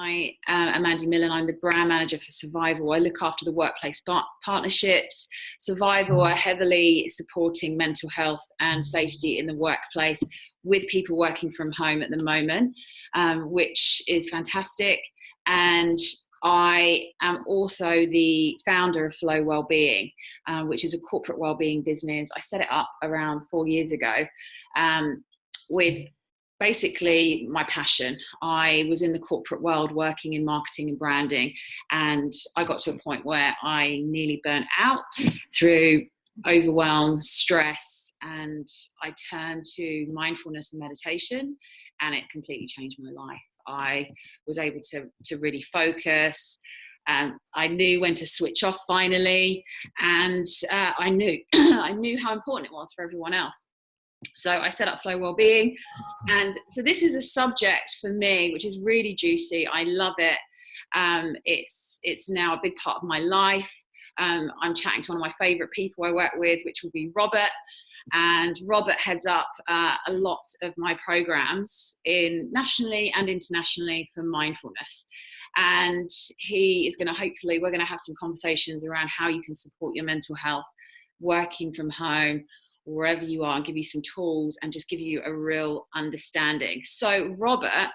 I am Mandy Millen. I'm the brand manager for Survival. I look after the workplace partnerships. Survival are heavily supporting mental health and safety in the workplace with people working from home at the moment, which is fantastic. And I am also the founder of Flow Wellbeing, which is a corporate wellbeing business. I set it up around 4 years ago with basically my passion. I was in the corporate world working in marketing and branding, and I got to a point where I nearly burnt out through overwhelm, stress, and I turned to mindfulness and meditation, and it completely changed my life. I was able to really focus. I knew when to switch off finally, and I knew I knew how important it was for everyone else. So I set up Flow Wellbeing, and so this is a subject for me which is really juicy. I love it. It's now a big part of my life. I'm chatting to one of my favorite people I work with, which will be Robert. And Robert heads up a lot of my programs nationally and internationally for mindfulness. And he is going to we're going to have some conversations around how you can support your mental health working from home, wherever you are, and give you some tools and just give you a real understanding. So Robert,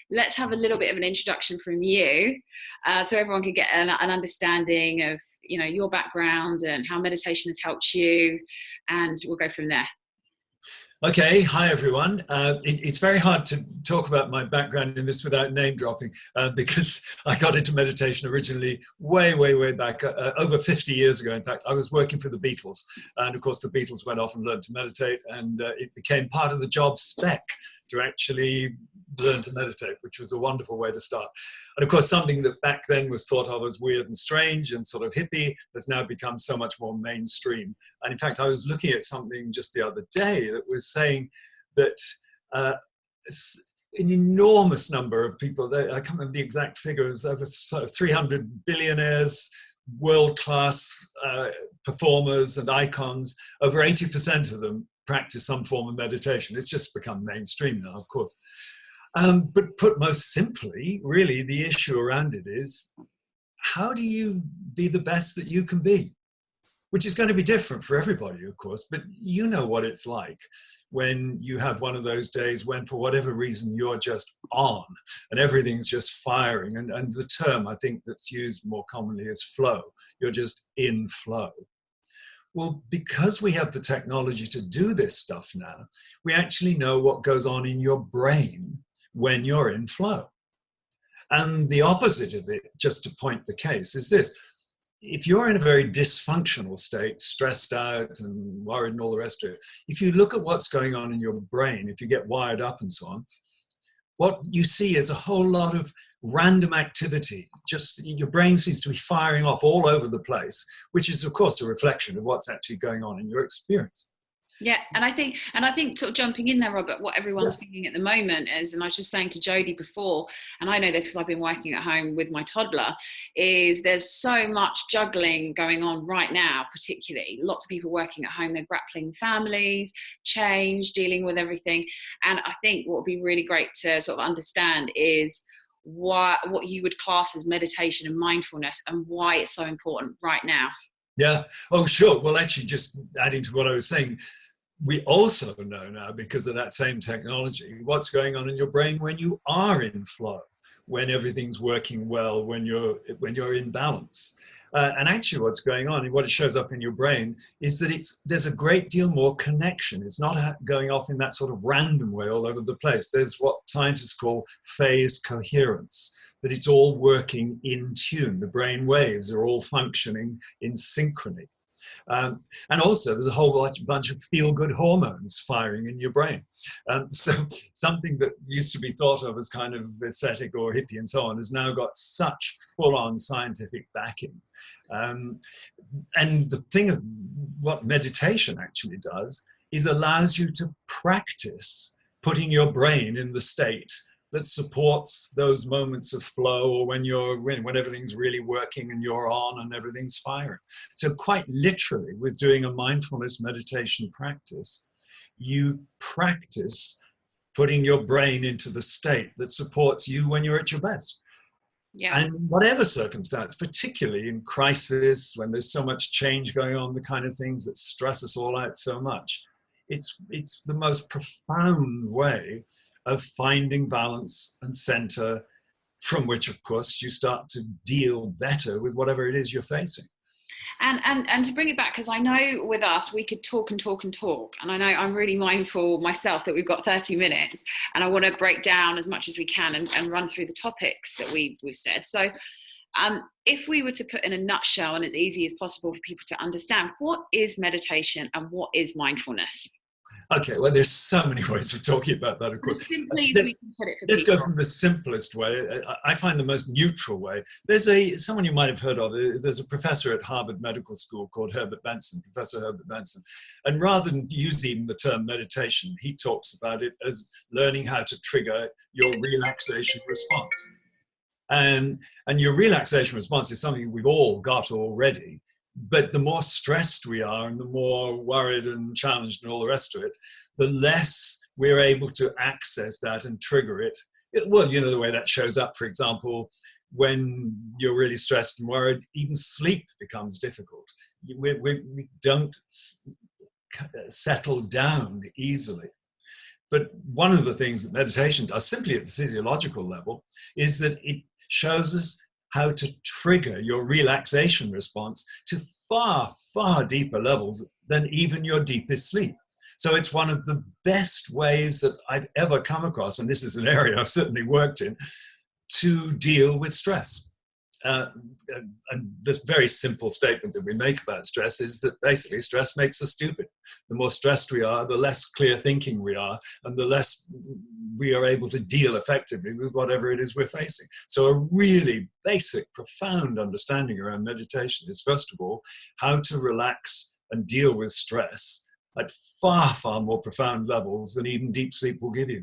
let's have a little bit of an introduction from you, so everyone can get an understanding of your background and how meditation has helped you, and we'll go from there. Okay, hi everyone. It's very hard to talk about my background in this without name dropping, because I got into meditation originally way back, over 50 years ago. In fact, I was working for the Beatles, and of course the Beatles went off and learned to meditate, and it became part of the job spec to actually learn to meditate, which was a wonderful way to start. And of course, something that back then was thought of as weird and strange and sort of hippie has now become so much more mainstream. And in fact, I was looking at something just the other day that was saying that an enormous number of people, I can't remember the exact figures, over 300 billionaires, world-class performers and icons, over 80% of them practice some form of meditation. It's just become mainstream now, of course. But put most simply, really, the issue around it is, how do you be the best that you can be? Which is going to be different for everybody, of course, but you know what it's like when you have one of those days when, for whatever reason, you're just on and everything's just firing. And the term I think that's used more commonly is flow. You're just in flow. Well, because we have the technology to do this stuff now, we actually know what goes on in your brain when you're in flow. And the opposite of it, just to point the case, is this. If you're in a very dysfunctional state, stressed out and worried and all the rest of it, if you look at what's going on in your brain, if you get wired up and so on, what you see is a whole lot of random activity. Just your brain seems to be firing off all over the place, which is, of course, a reflection of what's actually going on in your experience. Yeah, and I think sort of jumping in there, Robert, what everyone's feeling at the moment is, and I was just saying to Jodie before, and I know this because I've been working at home with my toddler, is there's so much juggling going on right now, particularly. Lots of people working at home, they're grappling families, change, dealing with everything. And I think what would be really great to sort of understand is what you would class as meditation and mindfulness and why it's so important right now. Yeah, oh sure. Well, actually, just adding to what I was saying, we also know now, because of that same technology, what's going on in your brain when you are in flow, when everything's working well, when you're in balance. And actually what's going on and what it shows up in your brain is that there's a great deal more connection. It's not going off in that sort of random way all over the place. There's what scientists call phase coherence, that it's all working in tune. The brain waves are all functioning in synchrony. And also there's a whole bunch of feel-good hormones firing in your brain. So something that used to be thought of as kind of aesthetic or hippie and so on has now got such full-on scientific backing. And the thing of what meditation actually does is allows you to practice putting your brain in the state that supports those moments of flow, or when everything's really working and you're on and everything's firing. So quite literally, with doing a mindfulness meditation practice, you practice putting your brain into the state that supports you when you're at your best. Yeah. And whatever circumstance, particularly in crisis, when there's so much change going on, the kind of things that stress us all out so much, it's the most profound way of finding balance and center, from which, of course, you start to deal better with whatever it is you're facing. And to bring it back, because I know with us we could talk and talk and talk, and I know I'm really mindful myself that we've got 30 minutes, and I want to break down as much as we can and run through the topics that we've said. So if we were to put in a nutshell, and as easy as possible for people to understand, what is meditation and what is mindfulness? Okay, well, there's so many ways of talking about that, of course. As simply as we can put it for Let's people. go from the simplest way. I find the most neutral way. There's someone you might have heard of. There's a professor at Harvard Medical School called Professor Herbert Benson. And rather than using the term meditation, he talks about it as learning how to trigger your relaxation response. And your relaxation response is something we've all got already. But the more stressed we are and the more worried and challenged and all the rest of it, the less we're able to access that and trigger it. Well, you know, the way that shows up, for example, when you're really stressed and worried, even sleep becomes difficult. We don't settle down easily. But one of the things that meditation does, simply at the physiological level, is that it shows us how to trigger your relaxation response to far, far deeper levels than even your deepest sleep. So it's one of the best ways that I've ever come across, and this is an area I've certainly worked in, to deal with stress. And this very simple statement that we make about stress is that basically stress makes us stupid. The more stressed we are, the less clear thinking we are, and the less we are able to deal effectively with whatever it is we're facing. So a really basic, profound understanding around meditation is, first of all, how to relax and deal with stress at far, far more profound levels than even deep sleep will give you.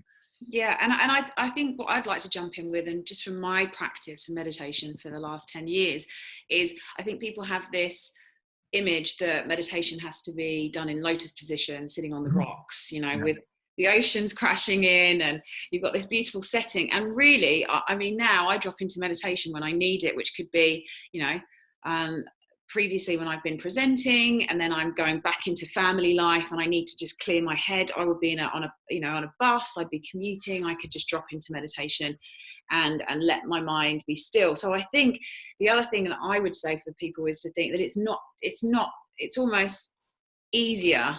Yeah, and I think what I'd like to jump in with, and just from my practice of meditation for the last 10 years, is I think people have this image that meditation has to be done in lotus position, sitting on the rocks, you know, with the oceans crashing in, and you've got this beautiful setting. And really, I mean, now I drop into meditation when I need it, which could be, you know, previously when I've been presenting, and then I'm going back into family life and I need to just clear my head. I would be on a bus, I'd be commuting, I could just drop into meditation and let my mind be still. So I think the other thing that I would say for people is to think that it's almost easier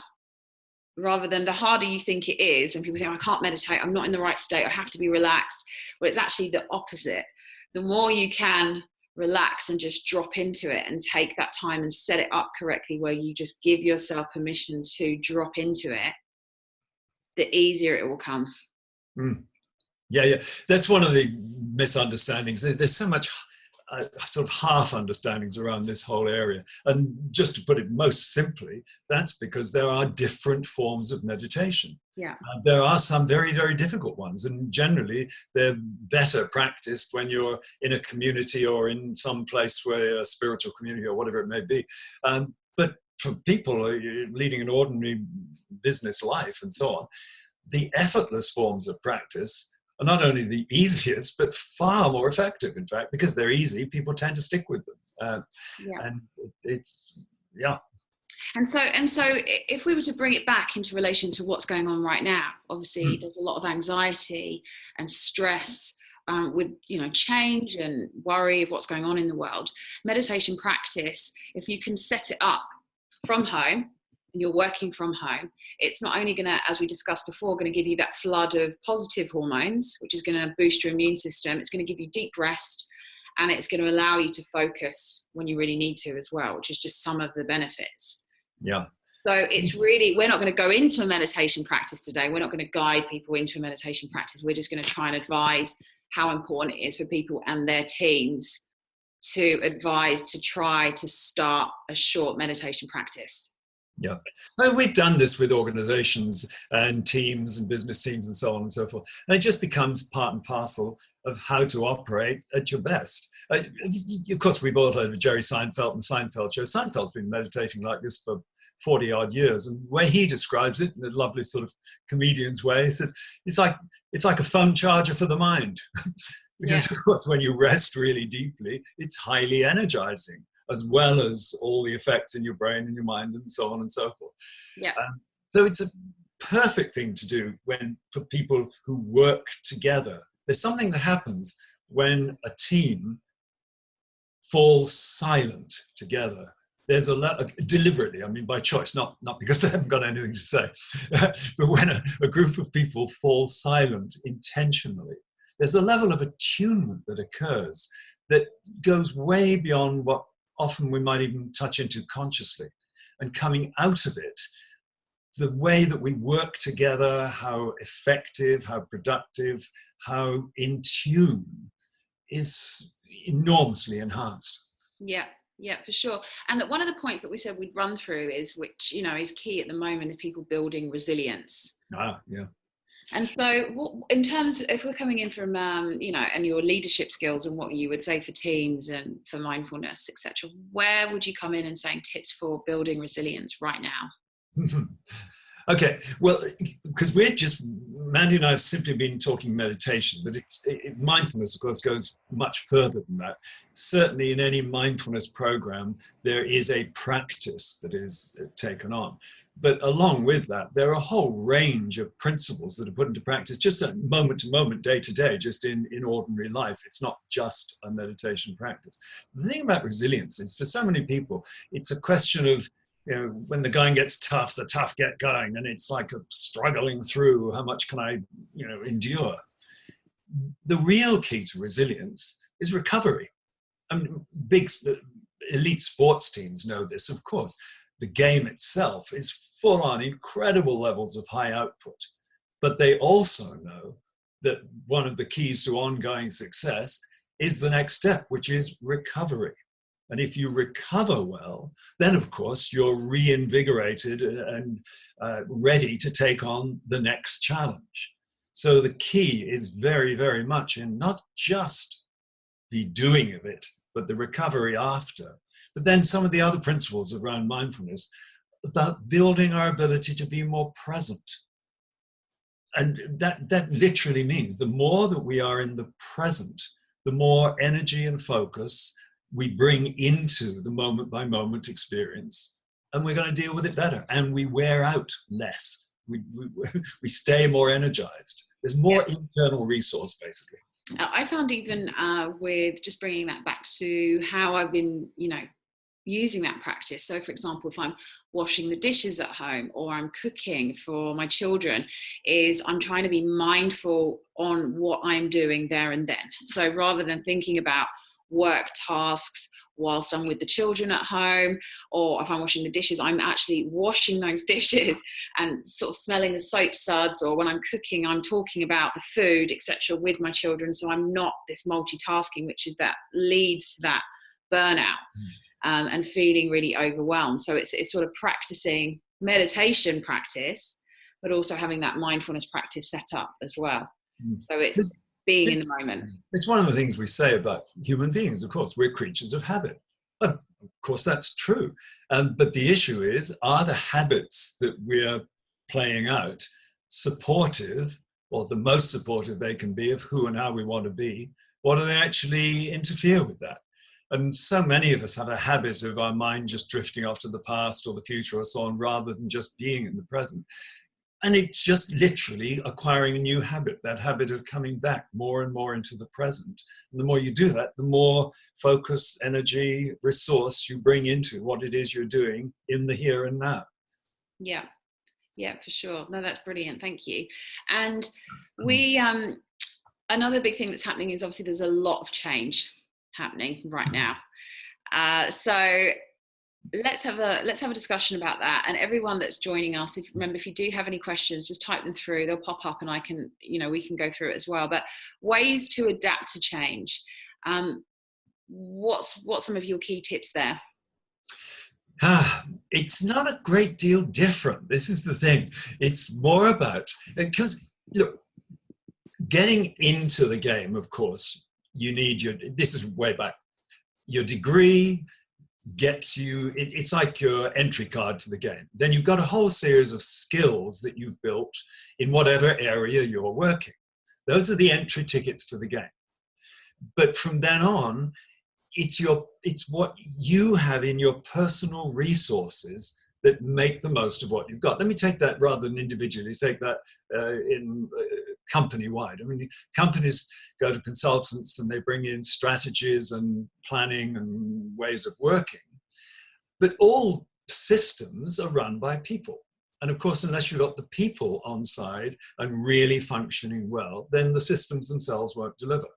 rather than the harder you think it is. And people think, I can't meditate, I'm not in the right state, I have to be relaxed. Well, it's actually the opposite. The more you can relax and just drop into it and take that time and set it up correctly, where you just give yourself permission to drop into it, the easier it will come. Yeah. That's one of the misunderstandings. There's so much sort of half understandings around this whole area. And just to put it most simply, that's because there are different forms of meditation. Yeah. There are some very, very difficult ones, and generally they're better practiced when you're in a community or in some place where a spiritual community or whatever it may be. But for people leading an ordinary business life and so on, the effortless forms of practice are not only the easiest, but far more effective, in fact, because they're easy, people tend to stick with them. And it's. And so if we were to bring it back into relation to what's going on right now, obviously there's a lot of anxiety and stress with, you know, change and worry of what's going on in the world. Meditation practice, if you can set it up from home, and you're working from home, it's not only going to, as we discussed before, going to give you that flood of positive hormones, which is going to boost your immune system. It's going to give you deep rest, and it's going to allow you to focus when you really need to as well, which is just some of the benefits. Yeah. So it's really, we're not going to go into a meditation practice today. We're not going to guide people into a meditation practice. We're just going to try and advise how important it is for people and their teams to advise to try to start a short meditation practice. Yeah, well, we've done this with organizations and teams and business teams and so on and so forth. And it just becomes part and parcel of how to operate at your best. Of course, we've all heard of Jerry Seinfeld and the Seinfeld show. Seinfeld's been meditating like this for 40 odd years. And the way he describes it in a lovely sort of comedian's way, he says, it's like a phone charger for the mind. Yeah. Because of course, when you rest really deeply, it's highly energizing, as well as all the effects in your brain and your mind and so on and so forth. Yeah. So it's a perfect thing to do for people who work together. There's something that happens when a team falls silent together. There's deliberately, I mean by choice, not because they haven't got anything to say, but when a group of people fall silent intentionally, there's a level of attunement that occurs that goes way beyond what often we might even touch into consciously. And coming out of it, the way that we work together, how effective, how productive, how in tune is enormously enhanced. Yeah. Yeah, for sure. And one of the points that we said we'd run through is, which, you know, is key at the moment, is people building resilience. Yeah. And so in terms of, if we're coming in from, you know, and your leadership skills and what you would say for teams and for mindfulness, etc., where would you come in and saying tips for building resilience right now? Okay, well, because Mandy and I have simply been talking meditation, but mindfulness, of course, goes much further than that. Certainly in any mindfulness program, there is a practice that is taken on. But along with that, there are a whole range of principles that are put into practice just moment to moment, day to day, just in ordinary life. It's not just a meditation practice. The thing about resilience is, for so many people, it's a question of, you know, when the going gets tough, the tough get going, and it's like a struggling through, how much can I, you know, endure? The real key to resilience is recovery. I mean, big elite sports teams know this, of course. The game itself is full on incredible levels of high output, but they also know that one of the keys to ongoing success is the next step, which is recovery. And if you recover well, then of course you're reinvigorated and ready to take on the next challenge. So the key is very, very much in not just the doing of it, but the recovery after. But then some of the other principles around mindfulness about building our ability to be more present. And that literally means the more that we are in the present, the more energy and focus we bring into the moment by moment experience, and we're going to deal with it better, and we wear out less. We stay more energized. There's more internal resource, basically. I found even with just bringing that back to how I've been, you know, using that practice. So for example, if I'm washing the dishes at home or I'm cooking for my children, is I'm trying to be mindful on what I'm doing there and then. So rather than thinking about work tasks whilst I'm with the children at home, or if I'm washing the dishes, I'm actually washing those dishes and sort of smelling the soap suds, or when I'm cooking, I'm talking about the food, etc., with my children. So I'm not this multitasking, which is that leads to that burnout and feeling really overwhelmed. So it's sort of practicing meditation practice, but also having that mindfulness practice set up as well. So it's being in the moment. It's one of the things we say about human beings, of course. We're creatures of habit. Of course, that's true. But the issue is, are the habits that we're playing out supportive, or the most supportive they can be, of who and how we want to be, or do they actually interfere with that? And so many of us have a habit of our mind just drifting off to the past or the future or so on, rather than just being in the present. And it's just literally acquiring a new habit, that habit of coming back more and more into the present. And the more you do that, the more focus, energy, resource you bring into what it is you're doing in the here and now. Yeah, for sure. No, that's brilliant. Thank you. And we, another big thing that's happening is obviously there's a lot of change happening right now. So let's have a discussion about that. And everyone that's joining us, if you do have any questions, just type them through. They'll pop up and we can go through it as well. But ways to adapt to change. What's some of your key tips there? It's not a great deal different. This is the thing. It's more about, because look, getting into the game, of course, you need this is way back, your degree gets you, it's like your entry card to the game. Then you've got a whole series of skills that you've built in whatever area you're working. Those are the entry tickets to the game. But from then on, it's what you have in your personal resources that make the most of what you've got. Let me take that rather than individually, take that in company-wide. I mean, companies go to consultants and they bring in strategies and planning and ways of working. But all systems are run by people. And of course, unless you've got the people on side and really functioning well, then the systems themselves won't deliver.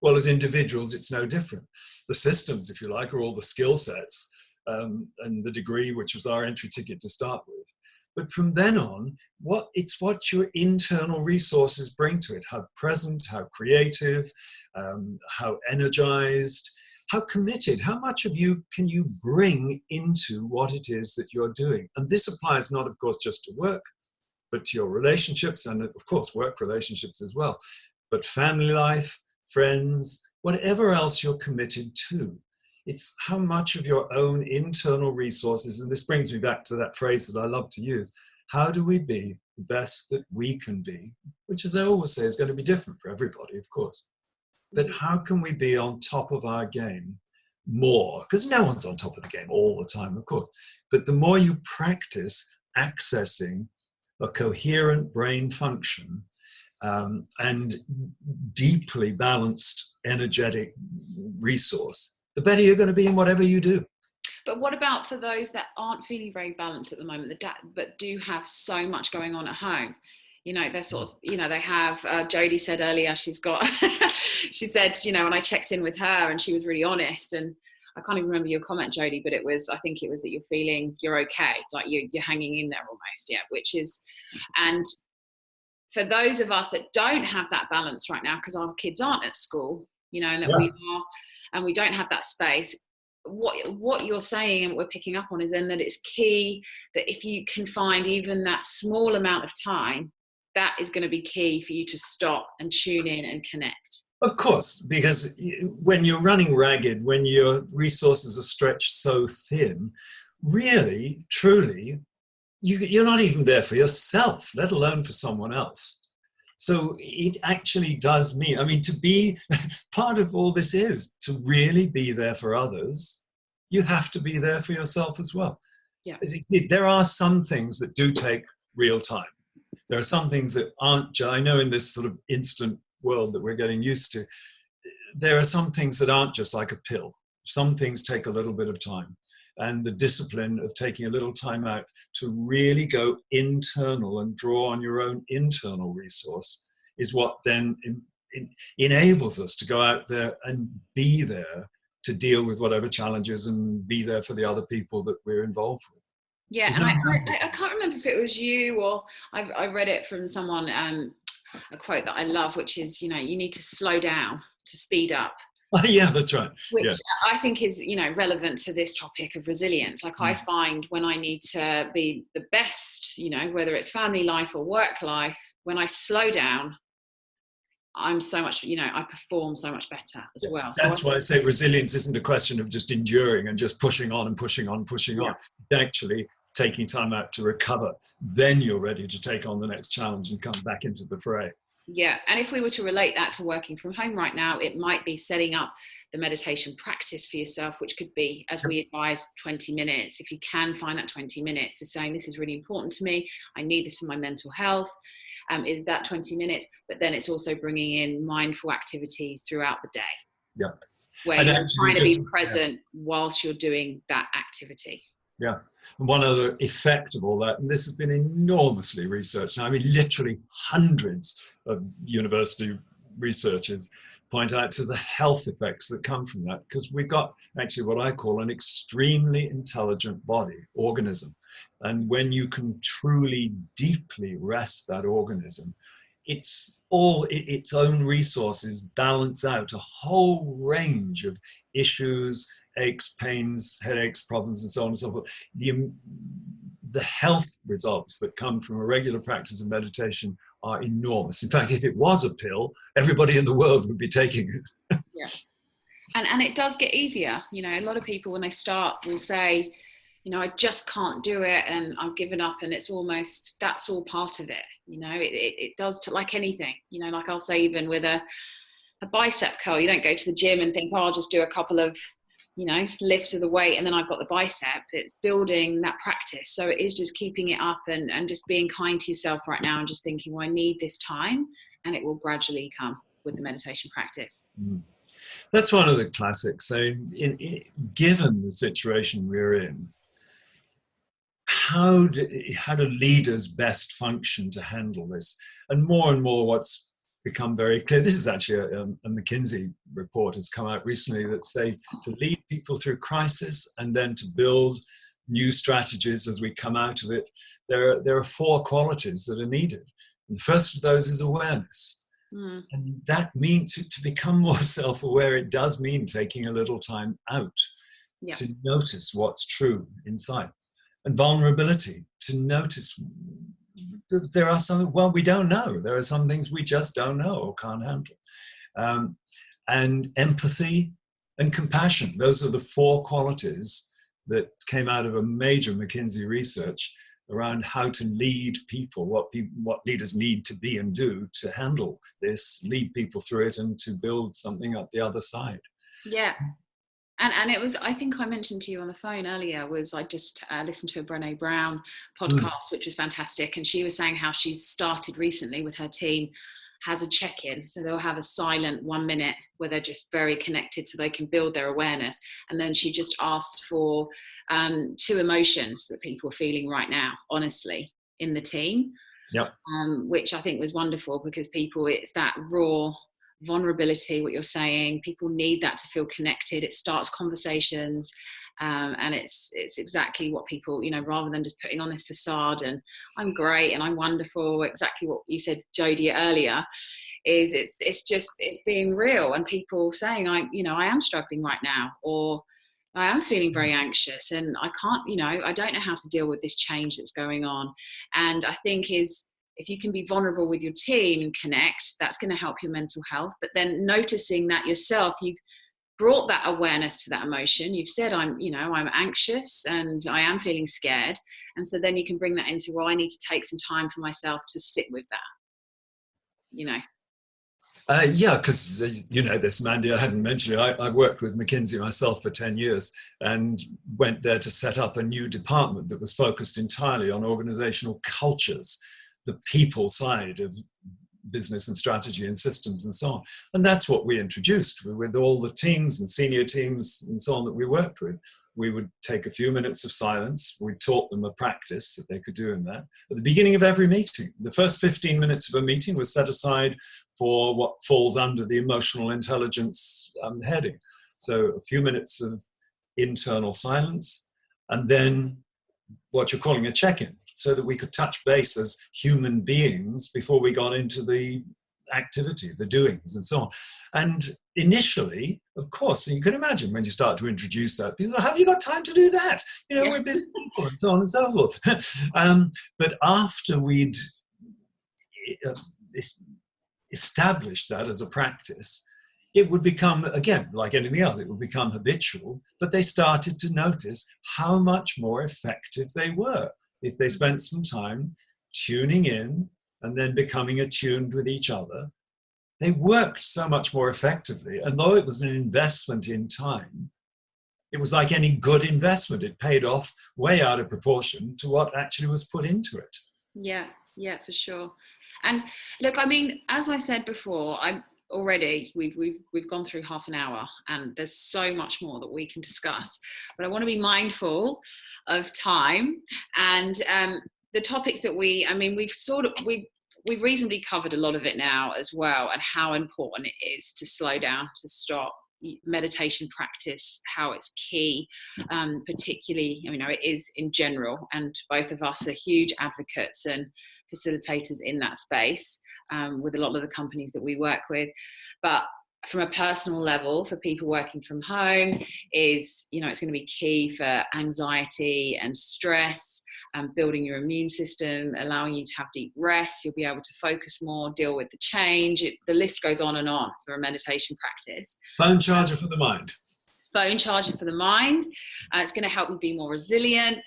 Well, as individuals, it's no different. The systems, if you like, are all the skill sets and the degree, which was our entry ticket to start with. But from then on, it's what your internal resources bring to it, how present, how creative, how energized, how committed, how much of you can you bring into what it is that you're doing. And this applies not, of course, just to work, but to your relationships and, of course, work relationships as well, but family life, friends, whatever else you're committed to. It's how much of your own internal resources, and this brings me back to that phrase that I love to use, how do we be the best that we can be, which, as I always say, is going to be different for everybody, of course. But how can we be on top of our game more? Because no one's on top of the game all the time, of course. But the more you practice accessing a coherent brain function, and deeply balanced, energetic resource, the better you're going to be in whatever you do. But what about for those that aren't feeling very balanced at the moment, but do have so much going on at home? You know, they're sort of, you know, they have, Jodie said earlier, she's got, she said, you know, when I checked in with her and she was really honest, and I can't even remember your comment, Jodie, but I think it was that you're okay, like you're hanging in there almost, yeah, which is, and for those of us that don't have that balance right now, because our kids aren't at school, you know, and that we are, and we don't have that space, what you're saying and what we're picking up on is then that it's key that if you can find even that small amount of time, that is going to be key for you to stop and tune in and connect. Of course, because when you're running ragged, when your resources are stretched so thin, really, truly, you're not even there for yourself, let alone for someone else. So it actually does mean, I mean, to be part of all this is to really be there for others, you have to be there for yourself as well. Yeah. There are some things that do take real time. There are some things that aren't, I know in this sort of instant world that we're getting used to, there are some things that aren't just like a pill. Some things take a little bit of time. And the discipline of taking a little time out to really go internal and draw on your own internal resource is what then enables us to go out there and be there to deal with whatever challenges and be there for the other people that we're involved with. Yeah, and I can't remember if it was you or I read it from someone, a quote that I love, which is, you know, you need to slow down to speed up. Yeah, that's right. Which I think is, you know, relevant to this topic of resilience. Like I find when I need to be the best, you know, whether it's family life or work life, when I slow down, I'm so much, you know, I perform so much better as well. That's why I say resilience isn't a question of just enduring and just pushing on and pushing on, pushing on. It's actually taking time out to recover. Then you're ready to take on the next challenge and come back into the fray. Yeah, and if we were to relate that to working from home right now, it might be setting up the meditation practice for yourself, which could be, as we advise, 20 minutes. If you can find that 20 minutes, is saying this is really important to me, I need this for my mental health, is that 20 minutes. But then it's also bringing in mindful activities throughout the day. Yeah. Where you're trying to be present whilst you're doing that activity. Yeah. And one other effect of all that, and this has been enormously researched. Now, I mean, literally hundreds of university researchers point out to the health effects that come from that, because we've got actually what I call an extremely intelligent body, organism. And when you can truly, deeply rest that organism, it's all its own resources balance out a whole range of issues, aches, pains, headaches, problems, and so on and so forth. The health results that come from a regular practice of meditation are enormous. In fact, if it was a pill, everybody in the world would be taking it. Yeah. And it does get easier. You know, a lot of people when they start will say, you know, I just can't do it and I've given up, and it's almost, that's all part of it. You know, it does, to like anything, you know, like I'll say even with a bicep curl. You don't go to the gym and think, oh, I'll just do a couple of, lifts of the weight and then I've got the bicep. It's building that practice. So it is just keeping it up and just being kind to yourself right now and just thinking, well, I need this time, and it will gradually come with the meditation practice. That's one of the classics. So given the situation we're in, how do leaders best function to handle this? And more what's become very clear, this is actually a McKinsey report has come out recently that say to lead people through crisis and then to build new strategies as we come out of it, there are 4 qualities that are needed. And the first of those is awareness. And that means to become more self-aware, it does mean taking a little time out to notice what's true inside. And vulnerability, to notice that there are some, well, we don't know. There are some things we just don't know or can't handle. And empathy and compassion. Those are the 4 qualities that came out of a major McKinsey research around how to lead people, what leaders need to be and do to handle this, lead people through it, and to build something at the other side. Yeah. And it was, I think I mentioned to you on the phone earlier, was I just listened to a Brené Brown podcast, which was fantastic. And she was saying how she's started recently with her team, has a check-in. So they'll have a silent 1 minute where they're just very connected so they can build their awareness. And then she just asks for 2 emotions that people are feeling right now, honestly, in the team. Yep. Which I think was wonderful, because people, it's that raw vulnerability, what you're saying, people need that to feel connected. It starts conversations, and it's exactly what people, rather than just putting on this facade and I'm great and I'm wonderful, exactly what you said, Jodie, earlier, is it's being real, and people saying, I am struggling right now, or I am feeling very anxious and I can't, I don't know how to deal with this change that's going on. And I think if you can be vulnerable with your team and connect, that's going to help your mental health. But then noticing that yourself, you've brought that awareness to that emotion. You've said, I'm anxious and I am feeling scared. And so then you can bring that into, well, I need to take some time for myself to sit with that, Yeah, because you know this, Mandy, I hadn't mentioned it. I worked with McKinsey myself for 10 years and went there to set up a new department that was focused entirely on organizational cultures, the people side of business and strategy and systems and so on. And that's what we introduced with all the teams and senior teams and so on that we worked with. We would take a few minutes of silence. We taught them a practice that they could do in that. At the beginning of every meeting, the first 15 minutes of a meeting was set aside for what falls under the emotional intelligence heading. So a few minutes of internal silence, and then what you're calling a check-in, so that we could touch base as human beings before we got into the activity, the doings and so on. And initially, of course, you can imagine when you start to introduce that, people, have you got time to do that? We're busy people and so on and so forth. But after we'd established that as a practice, it would become, again, like anything else, it would become habitual, but they started to notice how much more effective they were if they spent some time tuning in and then becoming attuned with each other. They worked so much more effectively. And though it was an investment in time, it was like any good investment. It paid off way out of proportion to what actually was put into it. Yeah, for sure. And look, I mean, as I said before, already we've gone through half an hour and there's so much more that we can discuss, but I want to be mindful of time and the topics that we've reasonably covered a lot of it now as well, and how important it is to slow down, to stop. Meditation practice, how it's key, particularly, it is in general, and both of us are huge advocates and facilitators in that space with a lot of the companies that we work with. But from a personal level, for people working from home, is, it's going to be key for anxiety and stress, building your immune system, allowing you to have deep rest. You'll be able to focus more, deal with the change. The list goes on and on for a meditation practice. Phone charger for the mind. Phone charger for the mind. It's going to help you be more resilient.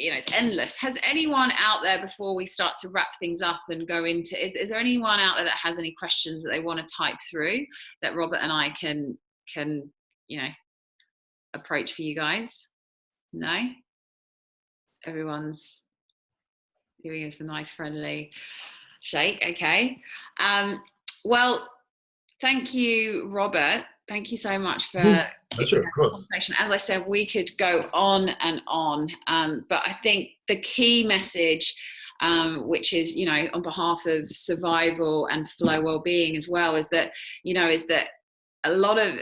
it's endless. Has anyone out there, before we start to wrap things up and go into, is there anyone out there that has any questions that they want to type through that Robert and I can approach for you guys? No? Everyone's giving us a nice friendly shake. Okay. Well, thank you, Robert. Thank you so much for sure, of course. conversation. As I said, we could go on and on, but I think the key message, which is, on behalf of Survival and Flow Wellbeing as well, is that a lot of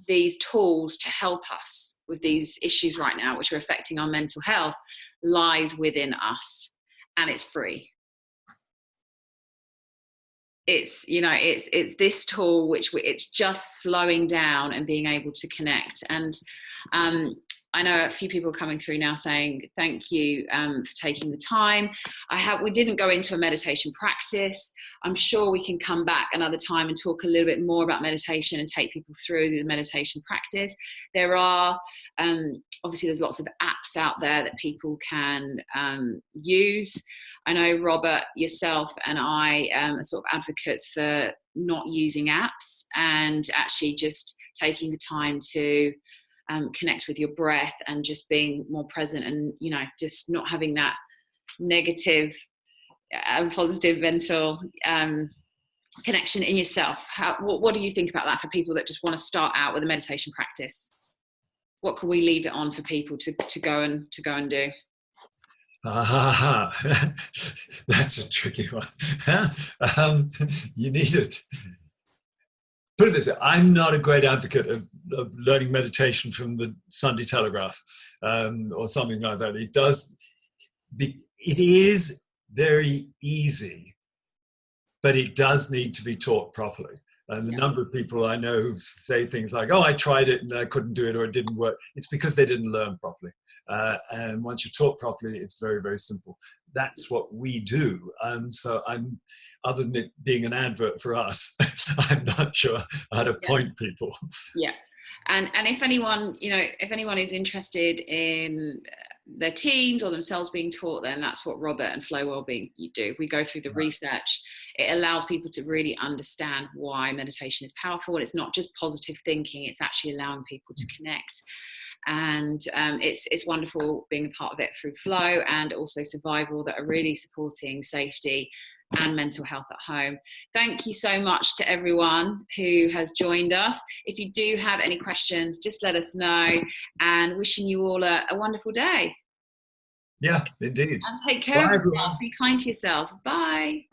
these tools to help us with these issues right now, which are affecting our mental health, lies within us, and it's free. It's this tool which it's just slowing down and being able to connect. And I know a few people coming through now saying thank you for taking the time. We didn't go into a meditation practice. I'm sure we can come back another time and talk a little bit more about meditation and take people through the meditation practice. There are obviously there's lots of apps out there that people can use. I know Robert, yourself and I are sort of advocates for not using apps and actually just taking the time to connect with your breath and just being more present, and just not having that negative and positive mental connection in yourself. What do you think about that for people that just want to start out with a meditation practice? What can we leave it on for people to go and do? That's a tricky one. You need it. Put it this way, I'm not a great advocate of learning meditation from the Sunday Telegraph or something like that. It is very easy, but it does need to be taught properly. And the number of people I know who say things like, oh, I tried it and I couldn't do it, or it didn't work, it's because they didn't learn properly. And once you're taught properly, it's very, very simple. That's what we do. So other than it being an advert for us, I'm not sure how to point people. Yeah. And if anyone is interested in their teams or themselves being taught, then that's what Robert and Flow Wellbeing do. We go through the research. It allows people to really understand why meditation is powerful. And it's not just positive thinking, it's actually allowing people to connect. And it's wonderful being a part of it through Flow and also Survival, that are really supporting safety and mental health at home. Thank you so much to everyone who has joined us. If you do have any questions, just let us know, and wishing you all a wonderful day. Yeah, indeed. And take care of yourselves. Be kind to yourselves. Bye.